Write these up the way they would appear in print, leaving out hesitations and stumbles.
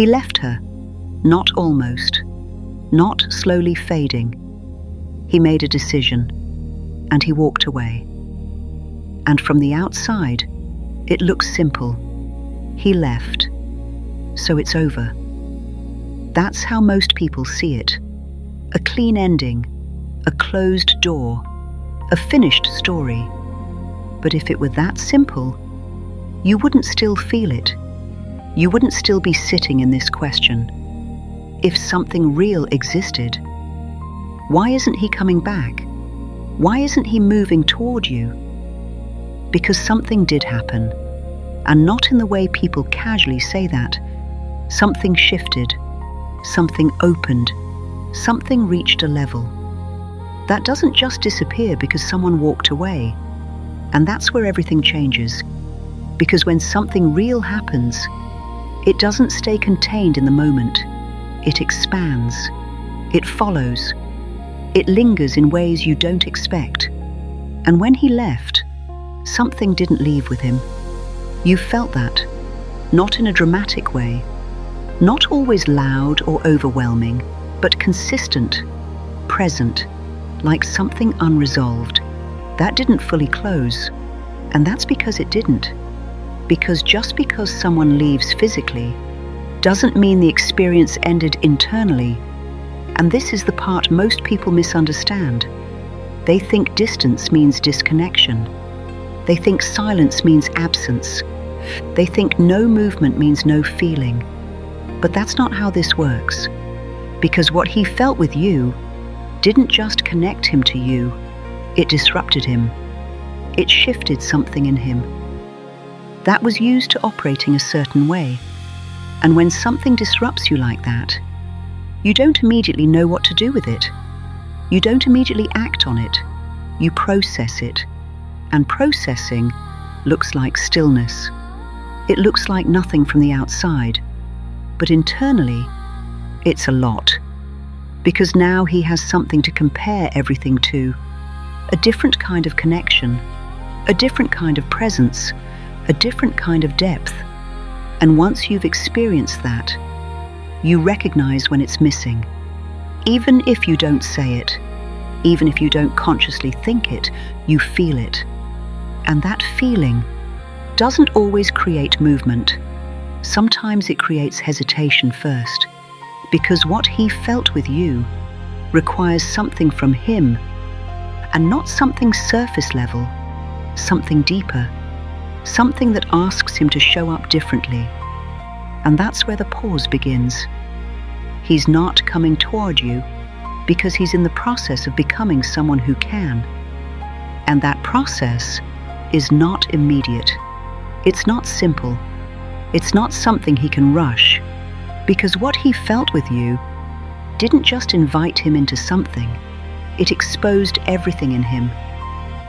He left her, not almost, not slowly fading. He made a decision, and he walked away. And from the outside, it looks simple. He left, so it's over. That's how most people see it. A clean ending, a closed door, a finished story. But if it were that simple, you wouldn't still feel it. You wouldn't still be sitting in this question. If something real existed, why isn't he coming back? Why isn't he moving toward you? Because something did happen, and not in the way people casually say that. Something shifted, something opened, something reached a level. That doesn't just disappear because someone walked away. And that's where everything changes. Because when something real happens, it doesn't stay contained in the moment. It expands. It follows. It lingers in ways you don't expect. And when he left, something didn't leave with him. You felt that, not in a dramatic way, not always loud or overwhelming, but consistent, present, like something unresolved. That didn't fully close, and that's because it didn't. Because just because someone leaves physically doesn't mean the experience ended internally. And this is the part most people misunderstand. They think distance means disconnection. They think silence means absence. They think no movement means no feeling. But that's not how this works. Because what he felt with you didn't just connect him to you, it disrupted him. It shifted something in him. That was used to operating a certain way. And when something disrupts you like that, you don't immediately know what to do with it. You don't immediately act on it. You process it. And processing looks like stillness. It looks like nothing from the outside. But internally, it's a lot. Because now he has something to compare everything to. A different kind of connection. A different kind of presence. A different kind of depth. And once you've experienced that, you recognize when it's missing. Even if you don't say it, even if you don't consciously think it, you feel it. And that feeling doesn't always create movement. Sometimes it creates hesitation first, because what he felt with you requires something from him, and not something surface level, something deeper, something that asks him to show up differently. And that's where the pause begins. He's not coming toward you because he's in the process of becoming someone who can. And that process is not immediate. It's not simple. It's not something he can rush, because what he felt with you didn't just invite him into something, it exposed everything in him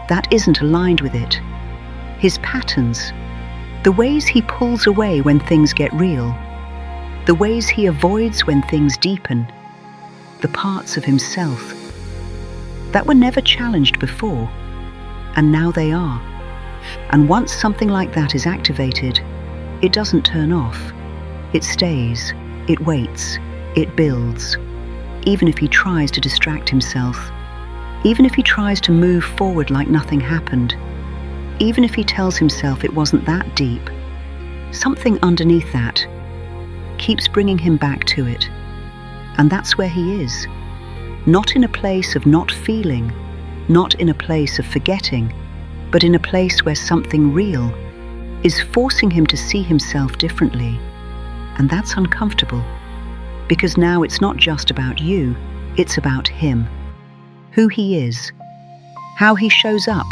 that isn't aligned with it. His patterns, the ways he pulls away when things get real, the ways he avoids when things deepen, the parts of himself that were never challenged before, and now they are. And once something like that is activated, it doesn't turn off. It stays, it waits, it builds. Even if he tries to distract himself, even if he tries to move forward like nothing happened, even if he tells himself it wasn't that deep, something underneath that keeps bringing him back to it. And that's where he is. Not in a place of not feeling, not in a place of forgetting, but in a place where something real is forcing him to see himself differently. And that's uncomfortable, because now it's not just about you, it's about him. Who he is, how he shows up,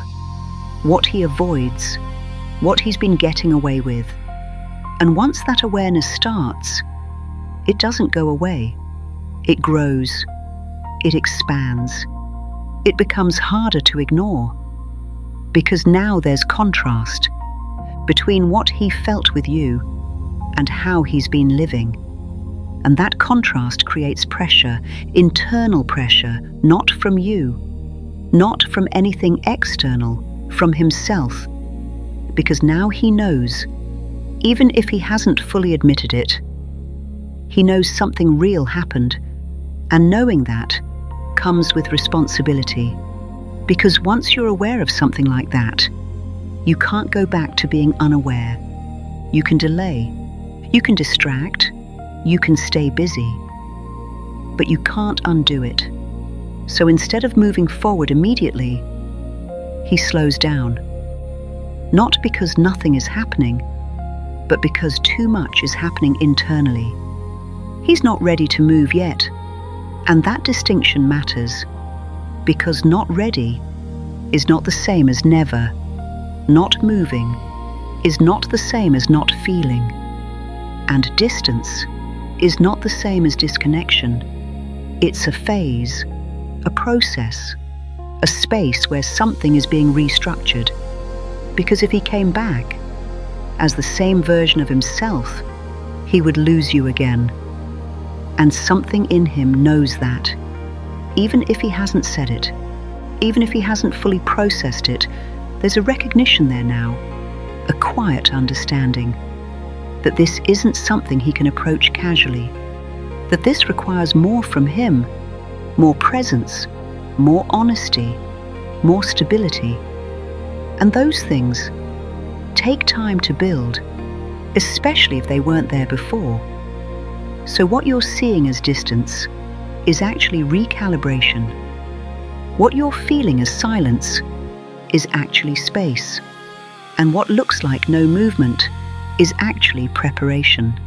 what he avoids, what he's been getting away with. And once that awareness starts, it doesn't go away. It grows, it expands, it becomes harder to ignore. Because now there's contrast between what he felt with you and how he's been living. And that contrast creates pressure, internal pressure, not from you, not from anything external, from himself. Because now he knows, even if he hasn't fully admitted it, He knows something real happened, and knowing that comes with responsibility. Because once you're aware of something like that, you can't go back to being unaware. You can delay, you can distract, you can stay busy, but you can't undo it. So instead of moving forward immediately, he slows down. Not because nothing is happening, but because too much is happening internally. He's not ready to move yet, and that distinction matters, because not ready is not the same as never. Not moving is not the same as not feeling, and distance is not the same as disconnection. It's a phase, a process, a space where something is being restructured. Because if he came back as the same version of himself, he would lose you again. And something in him knows that. Even if he hasn't said it, even if he hasn't fully processed it, there's a recognition there now, a quiet understanding, that this isn't something he can approach casually, that this requires more from him, more presence, more honesty, more stability. And those things take time to build, especially if they weren't there before. So what you're seeing as distance is actually recalibration. What you're feeling as silence is actually space. And what looks like no movement is actually preparation.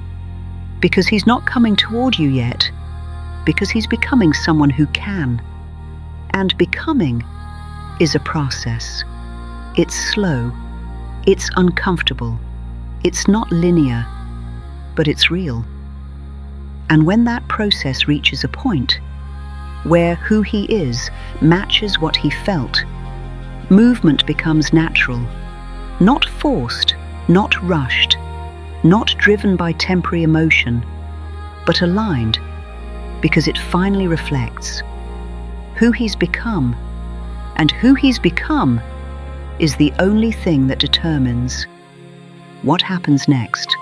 Because he's not coming toward you yet, because he's becoming someone who can. And becoming is a process. It's slow, it's uncomfortable, it's not linear, but it's real. And when that process reaches a point where who he is matches what he felt, movement becomes natural, not forced, not rushed, not driven by temporary emotion, but aligned, because it finally reflects who he's become, and who he's become is the only thing that determines what happens next.